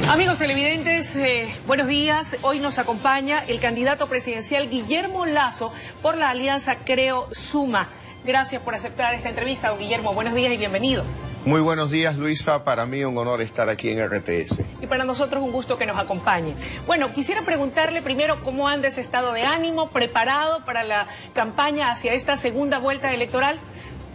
Amigos televidentes, buenos días. Hoy nos acompaña el candidato presidencial Guillermo Lasso por la alianza Creo Suma. Gracias por aceptar esta entrevista, don Guillermo. Buenos días y bienvenido. Muy buenos días, Luisa. Para mí un honor estar aquí en RTS. Y para nosotros un gusto que nos acompañe. Bueno, quisiera preguntarle primero cómo anda ese estado de ánimo, preparado para la campaña hacia esta segunda vuelta electoral.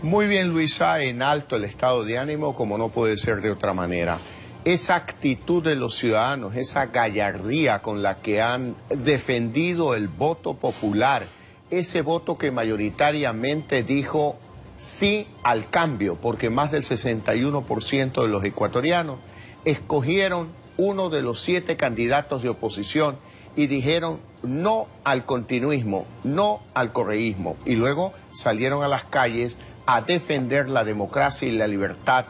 Muy bien, Luisa, en alto el estado de ánimo, como no puede ser de otra manera. Esa actitud de los ciudadanos, esa gallardía con la que han defendido el voto popular, ese voto que mayoritariamente dijo sí al cambio, porque más del 61% de los ecuatorianos escogieron uno de los 7 candidatos de oposición y dijeron no al continuismo, no al correísmo, y luego salieron a las calles a defender la democracia y la libertad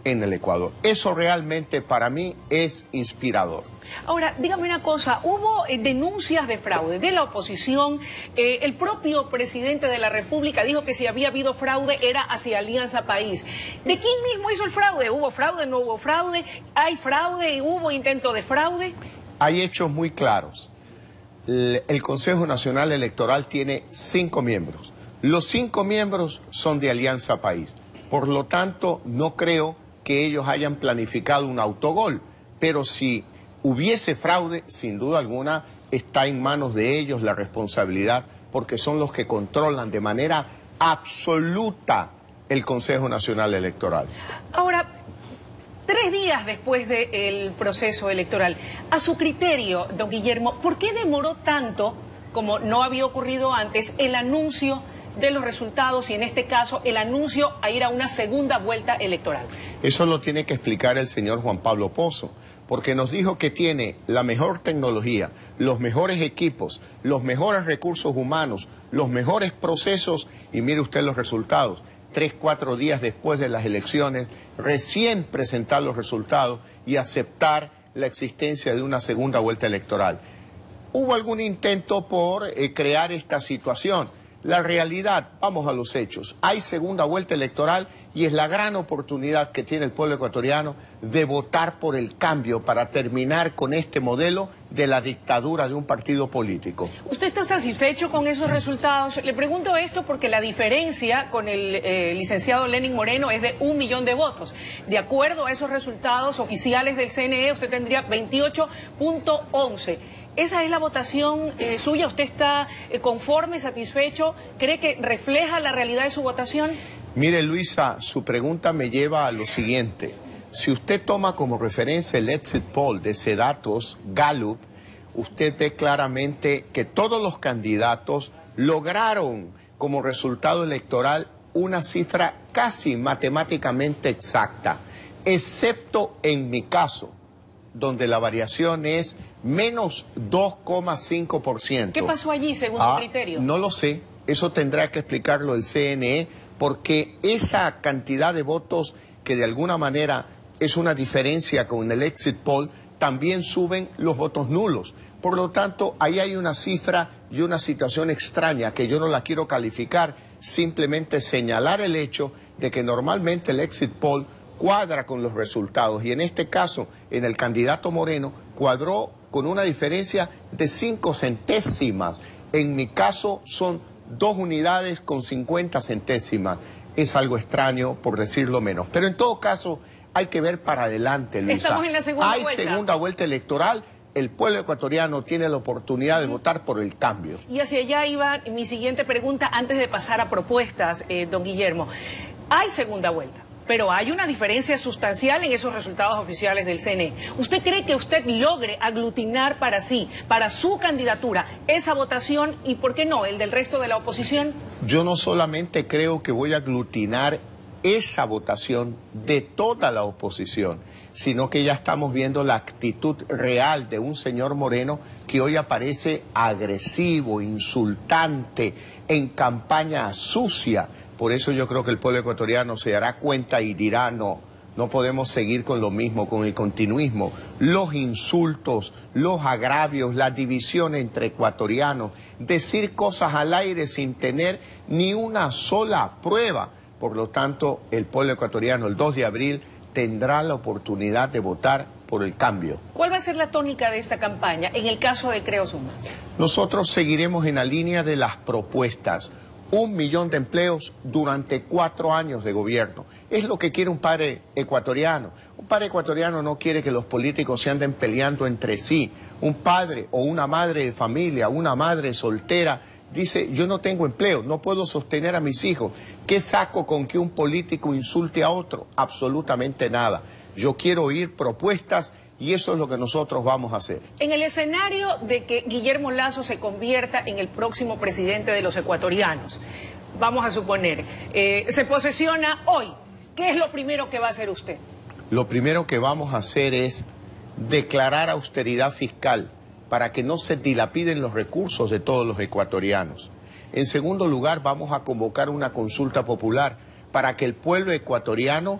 en el Ecuador. Eso realmente para mí es inspirador. Ahora, dígame una cosa, hubo denuncias de fraude de la oposición, el propio presidente de la República dijo que si había habido fraude era hacia Alianza País. ¿De quién mismo hizo el fraude? ¿Hubo fraude, no hubo fraude? ¿Hay fraude? ¿Hubo intento de fraude? Hay hechos muy claros. El Consejo Nacional Electoral tiene 5 miembros. Los 5 miembros son de Alianza País. Por lo tanto, no creo que ellos hayan planificado un autogol, pero si hubiese fraude, sin duda alguna, está en manos de ellos la responsabilidad, porque son los que controlan de manera absoluta el Consejo Nacional Electoral. Ahora, 3 días después del proceso electoral, a su criterio, don Guillermo, ¿por qué demoró tanto, como no había ocurrido antes, el anuncio de los resultados y en este caso el anuncio a ir a una segunda vuelta electoral? Eso lo tiene que explicar el señor Juan Pablo Pozo, porque nos dijo que tiene la mejor tecnología, los mejores equipos, los mejores recursos humanos, los mejores procesos, y mire usted los resultados. 3, 4 días después de las elecciones, recién presentar los resultados y aceptar la existencia de una segunda vuelta electoral. ¿Hubo algún intento por crear esta situación? La realidad, vamos a los hechos, hay segunda vuelta electoral y es la gran oportunidad que tiene el pueblo ecuatoriano de votar por el cambio para terminar con este modelo de la dictadura de un partido político. ¿Usted está satisfecho con esos resultados? Le pregunto esto porque la diferencia con el licenciado Lenín Moreno es de 1 millón de votos. De acuerdo a esos resultados oficiales del CNE, usted tendría 28.11. ¿Esa es la votación suya? ¿Usted está conforme, satisfecho? ¿Cree que refleja la realidad de su votación? Mire, Luisa, su pregunta me lleva a lo siguiente. Si usted toma como referencia el exit poll de Cedatos, Gallup, usted ve claramente que todos los candidatos lograron como resultado electoral una cifra casi matemáticamente exacta, excepto en mi caso, donde la variación es menos 2,5%. ¿Qué pasó allí, según su criterio? No lo sé, eso tendrá que explicarlo el CNE, porque esa cantidad de votos que de alguna manera es una diferencia con el exit poll, también suben los votos nulos. Por lo tanto, ahí hay una cifra y una situación extraña que yo no la quiero calificar, simplemente señalar el hecho de que normalmente el exit poll cuadra con los resultados y en este caso, en el candidato Moreno, cuadró con una diferencia de 5 centésimas. En mi caso son 2 unidades con 50 centésimas. Es algo extraño, por decirlo menos. Pero en todo caso, hay que ver para adelante, Luisa. Estamos en la segunda vuelta. Hay segunda vuelta electoral. El pueblo ecuatoriano tiene la oportunidad de votar por el cambio. Y hacia allá iba mi siguiente pregunta antes de pasar a propuestas, don Guillermo. Hay segunda vuelta, pero hay una diferencia sustancial en esos resultados oficiales del CNE. ¿Usted cree que usted logre aglutinar para sí, para su candidatura, esa votación y, por qué no, el del resto de la oposición? Yo no solamente creo que voy a aglutinar esa votación de toda la oposición, sino que ya estamos viendo la actitud real de un señor Moreno que hoy aparece agresivo, insultante, en campaña sucia. Por eso yo creo que el pueblo ecuatoriano se dará cuenta y dirá no podemos seguir con lo mismo, con el continuismo. Los insultos, los agravios, la división entre ecuatorianos, decir cosas al aire sin tener ni una sola prueba. Por lo tanto, el pueblo ecuatoriano el 2 de abril tendrá la oportunidad de votar por el cambio. ¿Cuál va a ser la tónica de esta campaña en el caso de Creo Suma? Nosotros seguiremos en la línea de las propuestas. 1 millón de empleos durante 4 años de gobierno. Es lo que quiere un padre ecuatoriano. Un padre ecuatoriano no quiere que los políticos se anden peleando entre sí. Un padre o una madre de familia, una madre soltera, dice, yo no tengo empleo, no puedo sostener a mis hijos. ¿Qué saco con que un político insulte a otro? Absolutamente nada. Yo quiero oír propuestas y eso es lo que nosotros vamos a hacer. En el escenario de que Guillermo Lasso se convierta en el próximo presidente de los ecuatorianos, vamos a suponer, se posesiona hoy, ¿qué es lo primero que va a hacer usted? Lo primero que vamos a hacer es declarar austeridad fiscal para que no se dilapiden los recursos de todos los ecuatorianos. En segundo lugar, vamos a convocar una consulta popular para que el pueblo ecuatoriano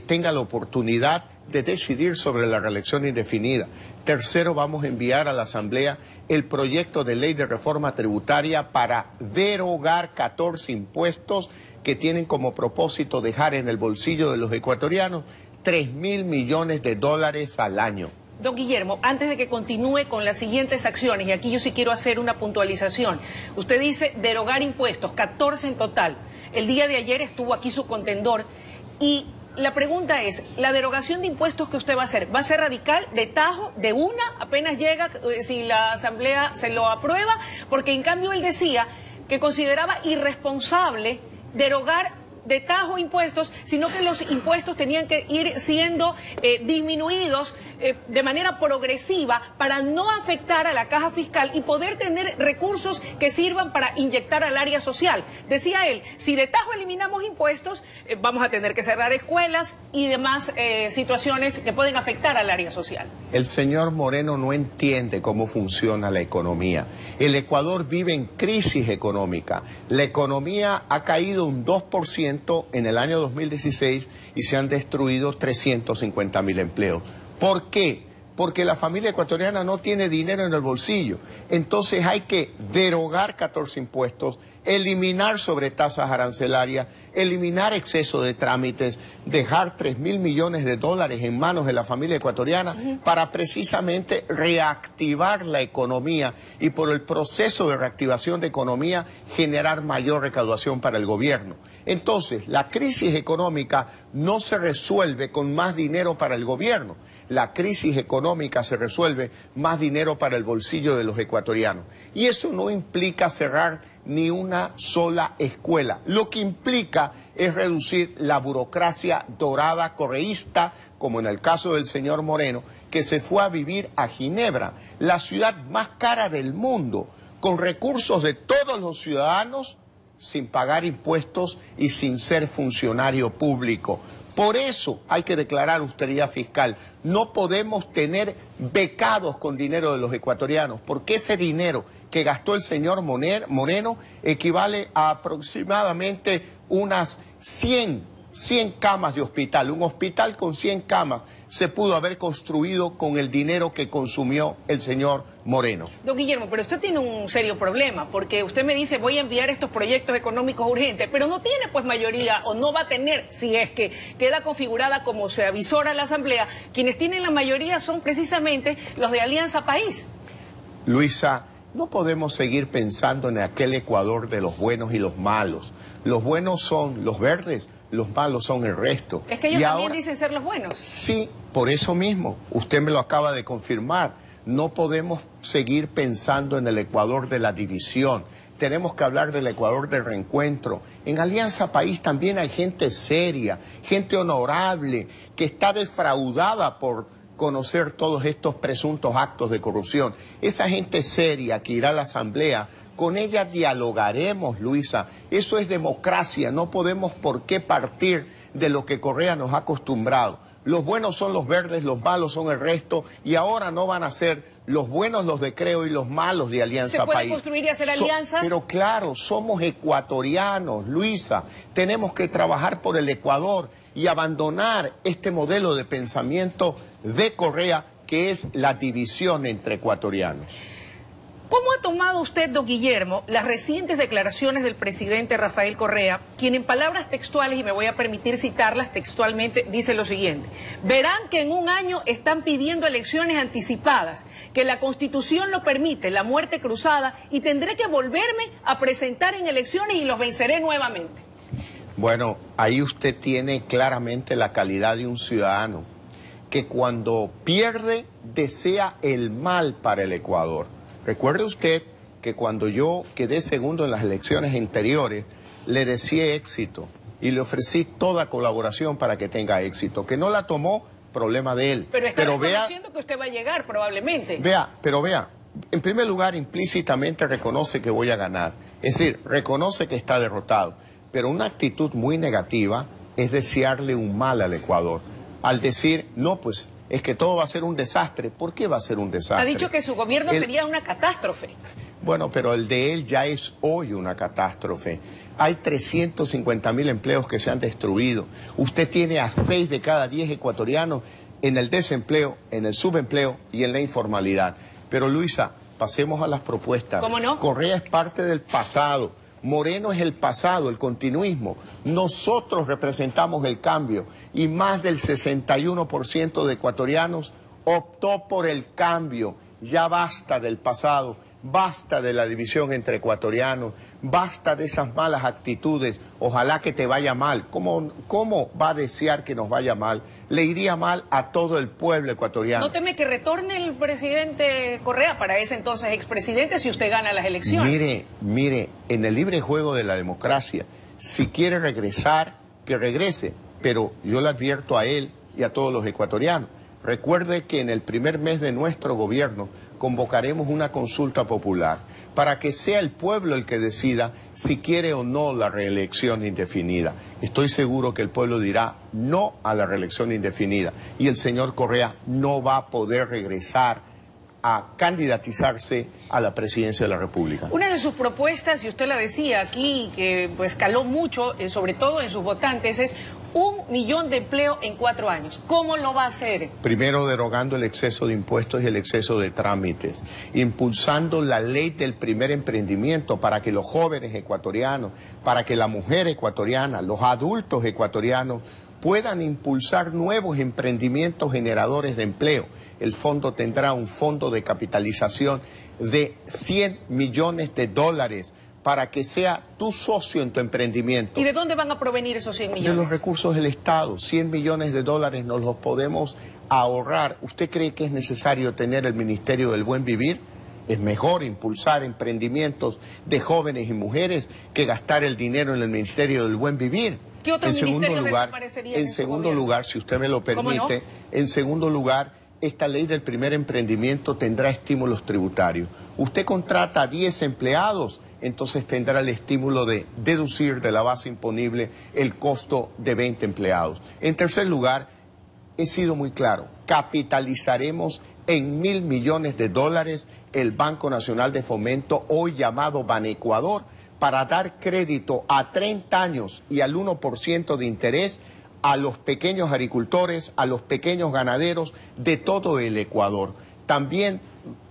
tenga la oportunidad de decidir sobre la reelección indefinida. Tercero, vamos a enviar a la Asamblea el proyecto de ley de reforma tributaria para derogar 14 impuestos que tienen como propósito dejar en el bolsillo de los ecuatorianos 3.000 millones de dólares al año. Don Guillermo, antes de que continúe con las siguientes acciones, y aquí yo sí quiero hacer una puntualización, usted dice derogar impuestos, 14 en total. El día de ayer estuvo aquí su contendor y la pregunta es, ¿la derogación de impuestos que usted va a hacer radical, de tajo, de una, apenas llega, si la Asamblea se lo aprueba? Porque en cambio él decía que consideraba irresponsable derogar de tajo impuestos, sino que los impuestos tenían que ir siendo disminuidos de manera progresiva para no afectar a la caja fiscal y poder tener recursos que sirvan para inyectar al área social. Decía él, si de tajo eliminamos impuestos, vamos a tener que cerrar escuelas y demás situaciones que pueden afectar al área social. El señor Moreno no entiende cómo funciona la economía. El Ecuador vive en crisis económica. La economía ha caído un 2% en el año 2016 y se han destruido 350.000 empleos. ¿Por qué? Porque la familia ecuatoriana no tiene dinero en el bolsillo. Entonces hay que derogar 14 impuestos, eliminar sobretasas arancelarias, eliminar exceso de trámites, dejar 3.000 millones de dólares en manos de la familia ecuatoriana para precisamente reactivar la economía y por el proceso de reactivación de economía generar mayor recaudación para el gobierno. Entonces, la crisis económica no se resuelve con más dinero para el gobierno. La crisis económica se resuelve más dinero para el bolsillo de los ecuatorianos. Y eso no implica cerrar ni una sola escuela. Lo que implica es reducir la burocracia dorada correísta, como en el caso del señor Moreno, que se fue a vivir a Ginebra, la ciudad más cara del mundo, con recursos de todos los ciudadanos, sin pagar impuestos y sin ser funcionario público. Por eso hay que declarar austeridad fiscal. No podemos tener becados con dinero de los ecuatorianos, porque ese dinero que gastó el señor Moreno equivale a aproximadamente unas 100 camas de hospital. Un hospital con 100 camas se pudo haber construido con el dinero que consumió el señor Moreno. Don Guillermo, pero usted tiene un serio problema, porque usted me dice voy a enviar estos proyectos económicos urgentes, pero no tiene pues mayoría, o no va a tener, si es que queda configurada como se avisora en la Asamblea. Quienes tienen la mayoría son precisamente los de Alianza País. Luisa, no podemos seguir pensando en aquel Ecuador de los buenos y los malos. Los buenos son los verdes, los malos son el resto. Es que ellos también dicen ser los buenos. Sí, por eso mismo, usted me lo acaba de confirmar. No podemos seguir pensando en el Ecuador de la división. Tenemos que hablar del Ecuador del reencuentro. En Alianza País también hay gente seria, gente honorable, que está defraudada por conocer todos estos presuntos actos de corrupción. Esa gente seria que irá a la Asamblea, con ella dialogaremos, Luisa. Eso es democracia, no podemos por qué partir de lo que Correa nos ha acostumbrado. Los buenos son los verdes, los malos son el resto, y ahora no van a ser los buenos los de Creo y los malos de Alianza País. ¿Se puede construir y hacer alianzas? Pero claro, somos ecuatorianos, Luisa. Tenemos que trabajar por el Ecuador y abandonar este modelo de pensamiento de Correa, que es la división entre ecuatorianos. ¿Cómo ha tomado usted, don Guillermo, las recientes declaraciones del presidente Rafael Correa, quien en palabras textuales, y me voy a permitir citarlas textualmente, dice lo siguiente: verán que en un año están pidiendo elecciones anticipadas, que la Constitución lo permite, la muerte cruzada, y tendré que volverme a presentar en elecciones y los venceré nuevamente? Bueno, ahí usted tiene claramente la calidad de un ciudadano que cuando pierde desea el mal para el Ecuador. Recuerde usted que cuando yo quedé segundo en las elecciones anteriores, le deseé éxito y le ofrecí toda colaboración para que tenga éxito. Que no la tomó, problema de él. Pero está reconociendo que usted va a llegar, probablemente. Vea, en primer lugar, implícitamente reconoce que voy a ganar. Es decir, reconoce que está derrotado. Pero una actitud muy negativa es desearle un mal al Ecuador. Al decir, no, pues es que todo va a ser un desastre. ¿Por qué va a ser un desastre? Ha dicho que su gobierno sería una catástrofe. Bueno, pero el de él ya es hoy una catástrofe. Hay 350.000 empleos que se han destruido. Usted tiene a 6 de cada 10 ecuatorianos en el desempleo, en el subempleo y en la informalidad. Pero Luisa, pasemos a las propuestas. ¿Cómo no? Correa es parte del pasado. Moreno es el pasado, el continuismo. Nosotros representamos el cambio y más del 61% de ecuatorianos optó por el cambio. Ya basta del pasado, basta de la división entre ecuatorianos, basta de esas malas actitudes. Ojalá que te vaya mal. ¿Cómo va a desear que nos vaya mal? Le iría mal a todo el pueblo ecuatoriano. ¿No teme que retorne el presidente Correa para ese entonces expresidente si usted gana las elecciones? Mire, en el libre juego de la democracia, si quiere regresar, que regrese. Pero yo le advierto a él y a todos los ecuatorianos. Recuerde que en el primer mes de nuestro gobierno convocaremos una consulta popular para que sea el pueblo el que decida si quiere o no la reelección indefinida. Estoy seguro que el pueblo dirá no a la reelección indefinida y el señor Correa no va a poder regresar a candidatizarse a la presidencia de la República. Una de sus propuestas, y usted la decía aquí, que pues caló mucho, sobre todo en sus votantes, es 1 millón de empleo en 4 años. ¿Cómo lo va a hacer? Primero, derogando el exceso de impuestos y el exceso de trámites, impulsando la ley del primer emprendimiento para que los jóvenes ecuatorianos, para que la mujer ecuatoriana, los adultos ecuatorianos puedan impulsar nuevos emprendimientos generadores de empleo. El fondo tendrá un fondo de capitalización de 100 millones de dólares para que sea tu socio en tu emprendimiento. ¿Y de dónde van a provenir esos 100 millones? De los recursos del Estado. 100 millones de dólares nos los podemos ahorrar. ¿Usted cree que es necesario tener el Ministerio del Buen Vivir? Es mejor impulsar emprendimientos de jóvenes y mujeres que gastar el dinero en el Ministerio del Buen Vivir. ¿Qué otro ministerio desaparecería en segundo lugar, si usted me lo permite, en segundo lugar, esta ley del primer emprendimiento tendrá estímulos tributarios. Usted contrata a 10 empleados, entonces tendrá el estímulo de deducir de la base imponible el costo de 20 empleados. En tercer lugar, he sido muy claro, capitalizaremos en 1.000 millones de dólares el Banco Nacional de Fomento, hoy llamado Banecuador, para dar crédito a 30 años y al 1% de interés a los pequeños agricultores, a los pequeños ganaderos de todo el Ecuador. También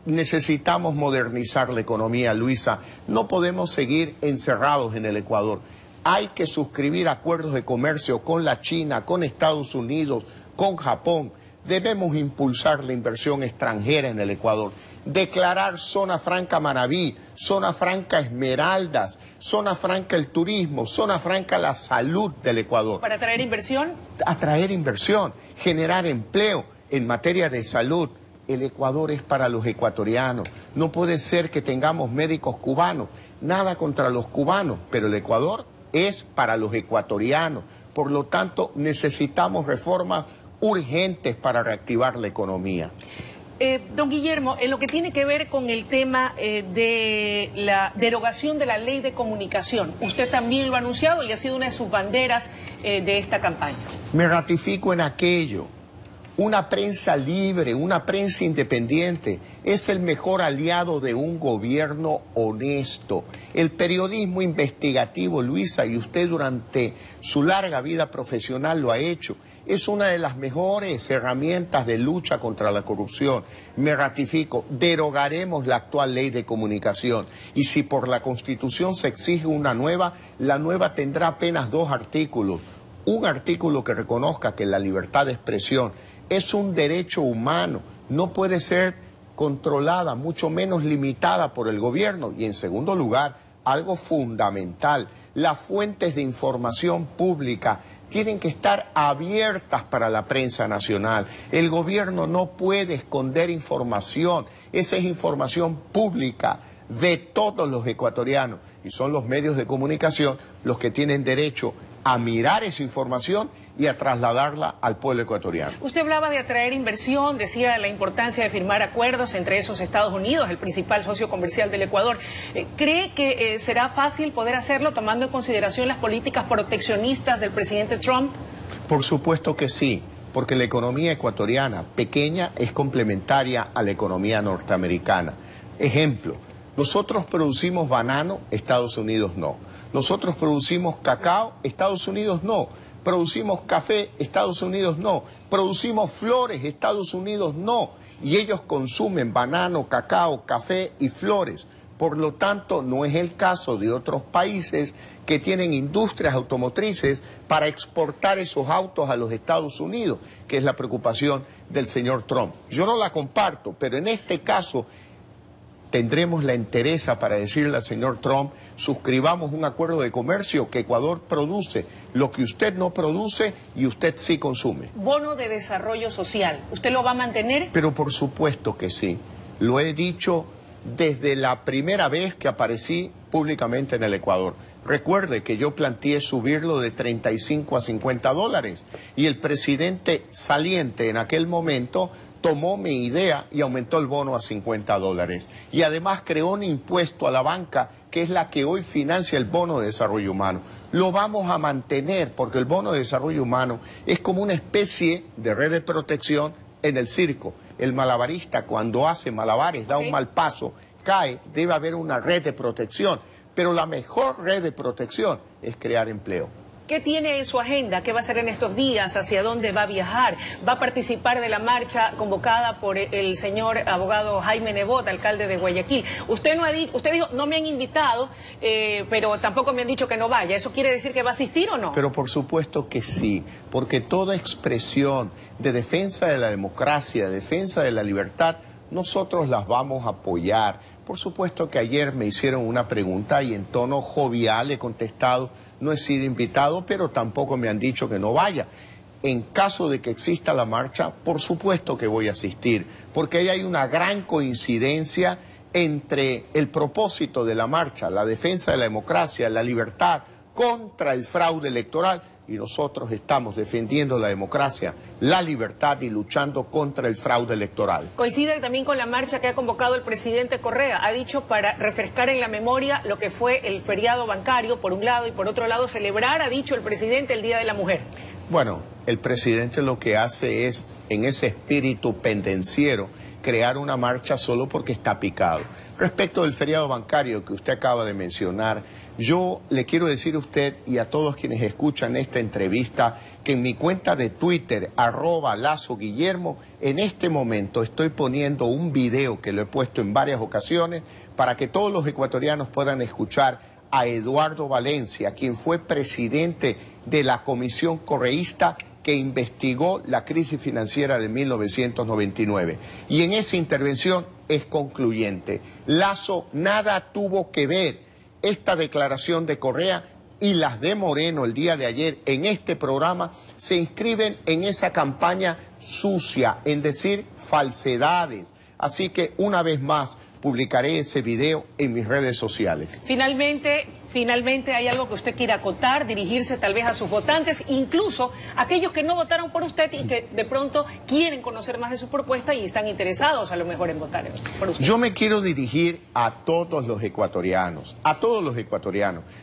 necesitamos modernizar la economía, Luisa. No podemos seguir encerrados en el Ecuador. Hay que suscribir acuerdos de comercio con la China, con Estados Unidos, con Japón. Debemos impulsar la inversión extranjera en el Ecuador. Declarar zona franca Manabí, zona franca Esmeraldas, zona franca el turismo, zona franca la salud del Ecuador. ¿Para atraer inversión? Atraer inversión, generar empleo en materia de salud. El Ecuador es para los ecuatorianos. No puede ser que tengamos médicos cubanos. Nada contra los cubanos, pero el Ecuador es para los ecuatorianos. Por lo tanto, necesitamos reformas urgentes para reactivar la economía. Don Guillermo, en lo que tiene que ver con el tema de la derogación de la ley de comunicación, usted también lo ha anunciado y ha sido una de sus banderas de esta campaña. Me ratifico en aquello. Una prensa libre, una prensa independiente es el mejor aliado de un gobierno honesto. El periodismo investigativo, Luisa, y usted durante su larga vida profesional lo ha hecho, es una de las mejores herramientas de lucha contra la corrupción. Me ratifico, derogaremos la actual ley de comunicación y si por la Constitución se exige una nueva, la nueva tendrá apenas 2 artículos. Un artículo que reconozca que la libertad de expresión es un derecho humano, no puede ser controlada, mucho menos limitada por el gobierno. Y en segundo lugar, algo fundamental, las fuentes de información pública tienen que estar abiertas para la prensa nacional. El gobierno no puede esconder información, esa es información pública de todos los ecuatorianos y son los medios de comunicación los que tienen derecho a mirar esa información y a trasladarla al pueblo ecuatoriano. Usted hablaba de atraer inversión, decía la importancia de firmar acuerdos, entre esos Estados Unidos, el principal socio comercial del Ecuador. ¿Cree que será fácil poder hacerlo tomando en consideración las políticas proteccionistas del presidente Trump? Por supuesto que sí, porque la economía ecuatoriana pequeña es complementaria a la economía norteamericana. Ejemplo, nosotros producimos banano, Estados Unidos no. Nosotros producimos cacao, Estados Unidos no. Producimos café, Estados Unidos no. Producimos flores, Estados Unidos no. Y ellos consumen banano, cacao, café y flores. Por lo tanto, no es el caso de otros países que tienen industrias automotrices para exportar esos autos a los Estados Unidos, que es la preocupación del señor Trump. Yo no la comparto, pero en este caso tendremos la entereza para decirle al señor Trump, suscribamos un acuerdo de comercio que Ecuador produce lo que usted no produce y usted sí consume. Bono de desarrollo social, ¿usted lo va a mantener? Pero por supuesto que sí. Lo he dicho desde la primera vez que aparecí públicamente en el Ecuador. Recuerde que yo planteé subirlo de 35 a 50 dólares y el presidente saliente en aquel momento tomó mi idea y aumentó el bono a 50 dólares. Y además creó un impuesto a la banca que es la que hoy financia el bono de desarrollo humano. Lo vamos a mantener porque el bono de desarrollo humano es como una especie de red de protección en el circo. El malabarista cuando hace malabares, da un mal paso, cae, debe haber una red de protección. Pero la mejor red de protección es crear empleo. ¿Qué tiene en su agenda? ¿Qué va a hacer en estos días? ¿Hacia dónde va a viajar? ¿Va a participar de la marcha convocada por el señor abogado Jaime Nebot, alcalde de Guayaquil? Usted dijo, no me han invitado, pero tampoco me han dicho que no vaya. ¿Eso quiere decir que va a asistir o no? Pero por supuesto que sí, porque toda expresión de defensa de la democracia, de defensa de la libertad, nosotros las vamos a apoyar. Por supuesto que ayer me hicieron una pregunta y en tono jovial he contestado, no he sido invitado, pero tampoco me han dicho que no vaya. En caso de que exista la marcha, por supuesto que voy a asistir, porque ahí hay una gran coincidencia entre el propósito de la marcha, la defensa de la democracia, la libertad contra el fraude electoral, y nosotros estamos defendiendo la democracia, la libertad y luchando contra el fraude electoral. Coincide también con la marcha que ha convocado el presidente Correa. Ha dicho para refrescar en la memoria lo que fue el feriado bancario, por un lado, y por otro lado celebrar, ha dicho el presidente, el Día de la Mujer. Bueno, el presidente lo que hace es, en ese espíritu pendenciero, crear una marcha solo porque está picado. Respecto del feriado bancario que usted acaba de mencionar, yo le quiero decir a usted y a todos quienes escuchan esta entrevista que en mi cuenta de Twitter, @LazoGuillermo, en este momento estoy poniendo un video que lo he puesto en varias ocasiones para que todos los ecuatorianos puedan escuchar a Eduardo Valencia, quien fue presidente de la comisión correísta que investigó la crisis financiera de 1999. Y en esa intervención es concluyente. Lazo nada tuvo que ver esta declaración de Correa y las de Moreno el día de ayer en este programa se inscriben en esa campaña sucia, en decir falsedades. Así que una vez más publicaré ese video en mis redes sociales. Finalmente hay algo que usted quiere acotar, dirigirse tal vez a sus votantes, incluso aquellos que no votaron por usted y que de pronto quieren conocer más de su propuesta y están interesados a lo mejor en votar por usted. Yo me quiero dirigir a todos los ecuatorianos,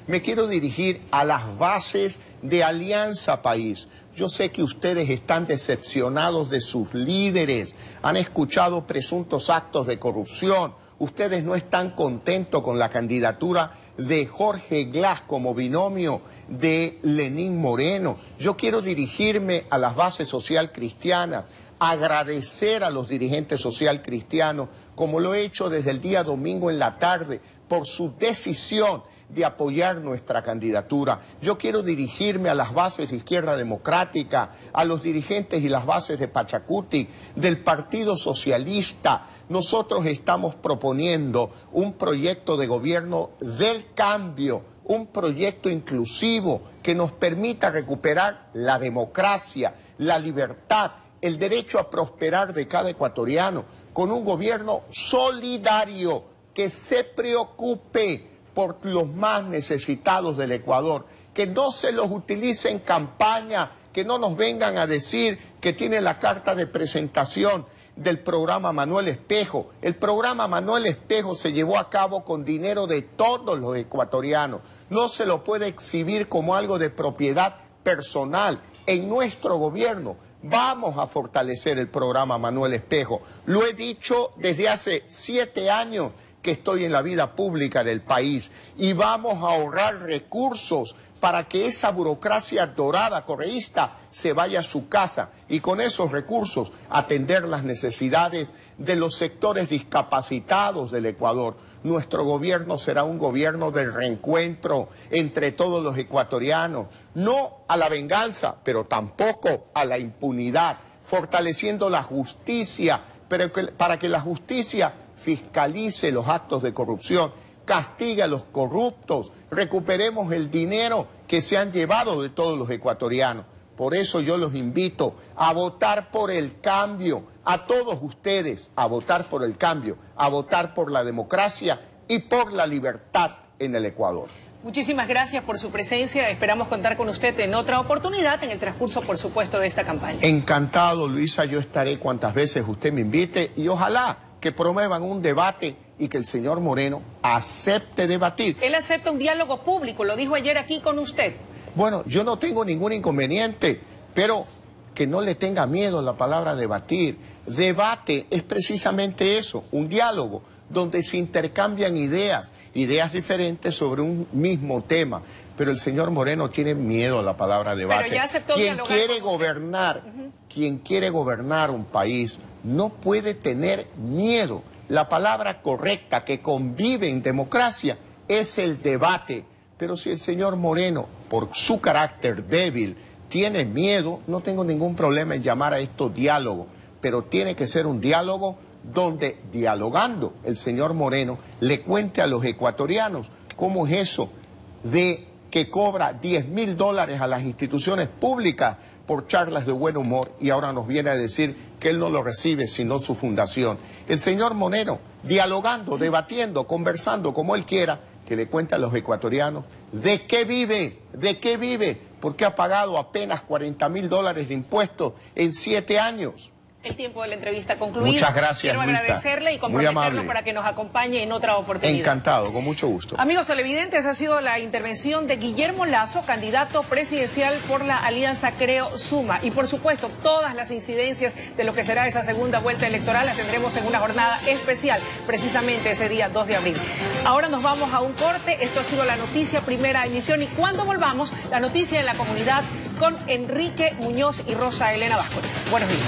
Me quiero dirigir a las bases de Alianza País. Yo sé que ustedes están decepcionados de sus líderes, han escuchado presuntos actos de corrupción, ustedes no están contentos con la candidatura de Jorge Glass como binomio de Lenín Moreno. Yo quiero dirigirme a las bases social cristianas, agradecer a los dirigentes social cristianos, como lo he hecho desde el día domingo en la tarde, por su decisión de apoyar nuestra candidatura. Yo quiero dirigirme a las bases de Izquierda Democrática, a los dirigentes y las bases de Pachacuti, del Partido Socialista. Nosotros estamos proponiendo un proyecto de gobierno del cambio, un proyecto inclusivo que nos permita recuperar la democracia, la libertad, el derecho a prosperar de cada ecuatoriano, con un gobierno solidario que se preocupe por los más necesitados del Ecuador, que no se los utilice en campaña, que no nos vengan a decir que tiene la carta de presentación del programa Manuel Espejo. El programa Manuel Espejo se llevó a cabo con dinero de todos los ecuatorianos. No se lo puede exhibir como algo de propiedad personal. En nuestro gobierno vamos a fortalecer el programa Manuel Espejo. Lo he dicho desde hace 7 años que estoy en la vida pública del país, y vamos a ahorrar recursos para que esa burocracia dorada correísta se vaya a su casa y con esos recursos atender las necesidades de los sectores discapacitados del Ecuador. Nuestro gobierno será un gobierno del reencuentro entre todos los ecuatorianos, no a la venganza, pero tampoco a la impunidad, fortaleciendo la justicia, pero para que la justicia fiscalice los actos de corrupción, castigue a los corruptos, recuperemos el dinero que se han llevado de todos los ecuatorianos. Por eso yo los invito a votar por el cambio, a todos ustedes, a votar por el cambio, a votar por la democracia y por la libertad en el Ecuador. Muchísimas gracias por su presencia. Esperamos contar con usted en otra oportunidad en el transcurso, por supuesto, de esta campaña. Encantado, Luisa. Yo estaré cuantas veces usted me invite y ojalá que promuevan un debate y que el señor Moreno acepte debatir. Él acepta un diálogo público, lo dijo ayer aquí con usted. Bueno, yo no tengo ningún inconveniente, pero que no le tenga miedo a la palabra debatir. Debate es precisamente eso, un diálogo donde se intercambian ideas diferentes sobre un mismo tema. Pero el señor Moreno tiene miedo a la palabra debate. Pero ya aceptó dialogar. Quien quiere gobernar un país no puede tener miedo. La palabra correcta que convive en democracia es el debate. Pero si el señor Moreno, por su carácter débil, tiene miedo, no tengo ningún problema en llamar a esto diálogo. Pero tiene que ser un diálogo donde, dialogando, el señor Moreno le cuente a los ecuatorianos cómo es eso de que cobra $10.000 a las instituciones públicas por charlas de buen humor y ahora nos viene a decir que él no lo recibe sino su fundación. El señor Moreno, dialogando, debatiendo, conversando como él quiera, que le cuente a los ecuatorianos de qué vive, porque ha pagado apenas $40.000 de impuestos en 7 años. El tiempo de la entrevista concluido. Muchas gracias, Quiero Luisa. agradecerle y comprometerlo para que nos acompañe en otra oportunidad. Encantado, con mucho gusto. Amigos televidentes, ha sido la intervención de Guillermo Lasso, candidato presidencial por la Alianza Creo Suma. Y por supuesto, todas las incidencias de lo que será esa segunda vuelta electoral las tendremos en una jornada especial, precisamente ese día 2 de abril. Ahora nos vamos a un corte. Esto ha sido La Noticia, primera emisión. Y cuando volvamos, La Noticia en la comunidad con Enrique Muñoz y Rosa Elena Vázquez. Buenos días.